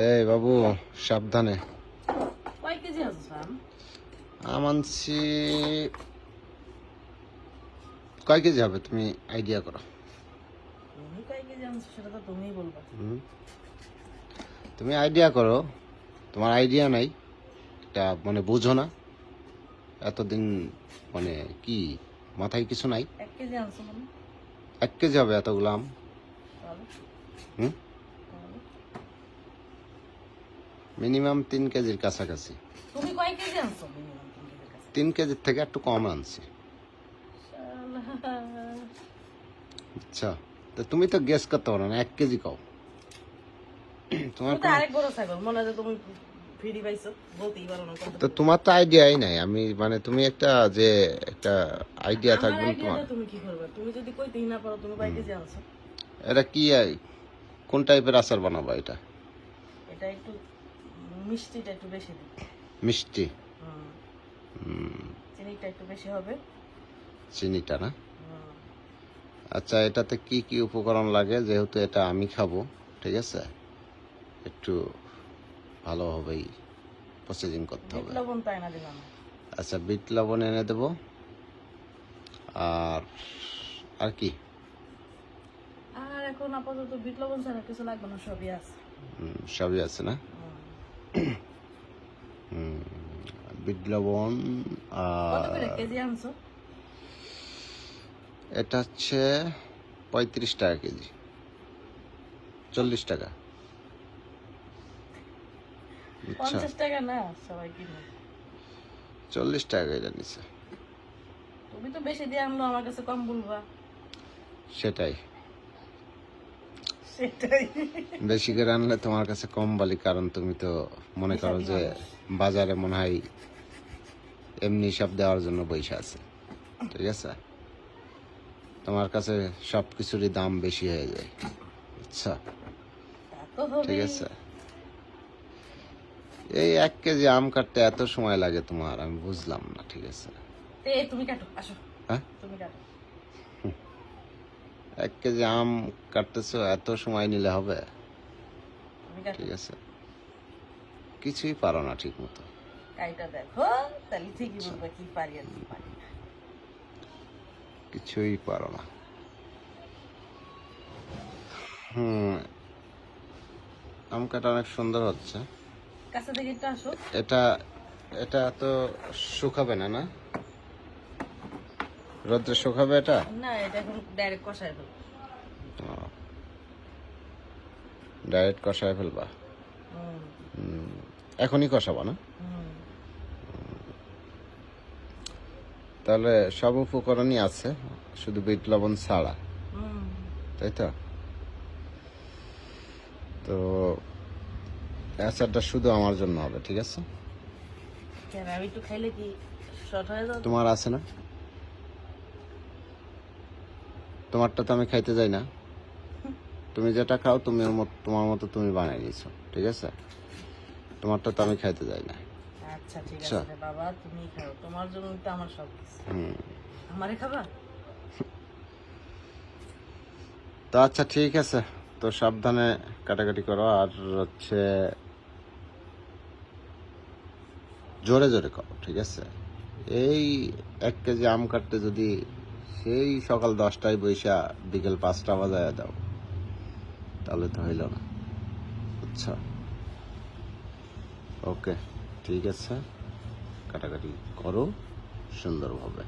এই বাবু সাবধানে। কয় কেজি আছে? আম আনছি। কয় কেজি হবে তুমি আইডিয়া করো। তুমি কয় কেজি আনছো সেটা তো তুমিই বলবা। তুমি আইডিয়া করো, তোমার আইডিয়া নাই, এটা মানে বুঝো না এতদিন, মানে কি মাথায় কিছু নাই। 1 কেজি আনছো মানে? 1 কেজি হবে এতগুলো আম? তাহলে হুম, মিনিমাম 3 কেজির কাছাকাছি। তুমি কয় কেজি আনছো মিনিমাম? 3 কেজির থেকে একটু কম আনছি। আচ্ছা, তো তুমি তো গেস করতে পারো না, 1 কেজি কও। তোমার তুমি তো আরেক বড় ছাগল, মনে হয় যে তুমি ফ্রি পাইছো, বলতেই পারো না কত। তো তোমার তো আইডিয়াই নাই। আমি মানে তুমি একটা যে একটা আইডিয়া আমার থাকবে না তোমার। আইডিয়াটা তুমি কি করবে? তুমি যদি কইতেই না পারো তুমি কয় কেজি আনছো? এটা কি কোন টাইপের আচার বানাবা এটা? এটা একটু মিষ্টিটা একটু বেশি দিই। মিষ্টি? চিনিটা একটু বেশি হবে। চিনিটা না? আচ্ছা, এটাতে কি কি উপকরণ লাগে? যেহেতু এটা আমি খাবো, ঠিক আছে, একটু ভালোভাবেই প্রসেসিং করতে বিট হবে। লবণ তাই না দিলাম। আচ্ছা, বিট লবণ এনে দেবো। আর আর কি? আর এখন আপাতত বিট লবণ ছাড়া কিছু লাগবে না, সবই আছে। সবই আছে না? বিট লবণ। কত আর করে কেজি আনছো? এটা হচ্ছে 35 টাকা কেজি। 40 টাকা। আচ্ছা, 50 টাকা না, সবাই কিনে। 40 টাকা এটা নিছে। তুমি তো বেশি দিয়ে আনলো, আমার কাছে কম বলবা। সেটাই, সেটাই। বেশি করে আনলে তোমার কাছে কম বলি, কারণ তুমি তো মনে করো যে বাজারে মনে হয় এমনি সব দেওয়ার জন্য পয়সা আছে, ঠিক আছে, তোমার কাছে সব কিছুরই দাম বেশি হয়ে যায়। আচ্ছা, তা তো হবে। ঠিক আছে। এই 1 কেজি আম কাটতে এত সময় লাগে তোমার, আমি বুঝলাম না, ঠিক আছে। তুমি কাটো, আসো। হ্যাঁ, তুমি কাটো। 1 কেজি আম কাটতেছো, এত সময় নিলে হবে? তুমি কাটো। ঠিক আছে, কিছুই পারো না ঠিক মতো। কাইটা দেখো, তাহলে ঠিকই বলবা কি পারি আর কি পারি না। কিছুই পারো না। আম কাটা অনেক সুন্দর হচ্ছে। কাছে থেকে একটু আসো। এটা এটা তো শুকাবে না, না? রোদ্রে শুকাবে এটা? না, এটা এখন ডাইরেক্ট কষায় ফেলবো। ডাইরেক্ট কষায় ফেলবা? এখনই কষাবা না? তাহলে সব উপকরণই আছে, শুধু বিট লবণ ছাড়া, তাই তো? তো আচারটা শুধু আমার জন্য হবে, ঠিক আছে? কেন, আমি একটু খাইলে কি শর্ট হয়ে যাবে? তোমার আছে না? তোমারটা তো আমি খাইতে যাই না। তুমি যেটা খাও তুমি তোমার মতো তুমি বানাই নিছো, ঠিক আছে? তোমারটা তো আমি খাইতে যাই না। আচ্ছা ঠিক আছে রে বাবা, তুমি খাও, তোমার জন্য তো আমার সব কিছু। আমারে খাবা? তো আচ্ছা, ঠিক আছে, তো সাবধানে কাটাকাটি করো, আর হচ্ছে জোরে জোরে করো, ঠিক আছে? এই 1 কেজি আম কাটতে যদি সেই সকাল 10টায় বৈশা বিকেল 5টা বাজায় দাও, তাহলে তো হইল না। আচ্ছা, ওকে, ঠিক আছে, কাটাকাটি করো সুন্দরভাবে।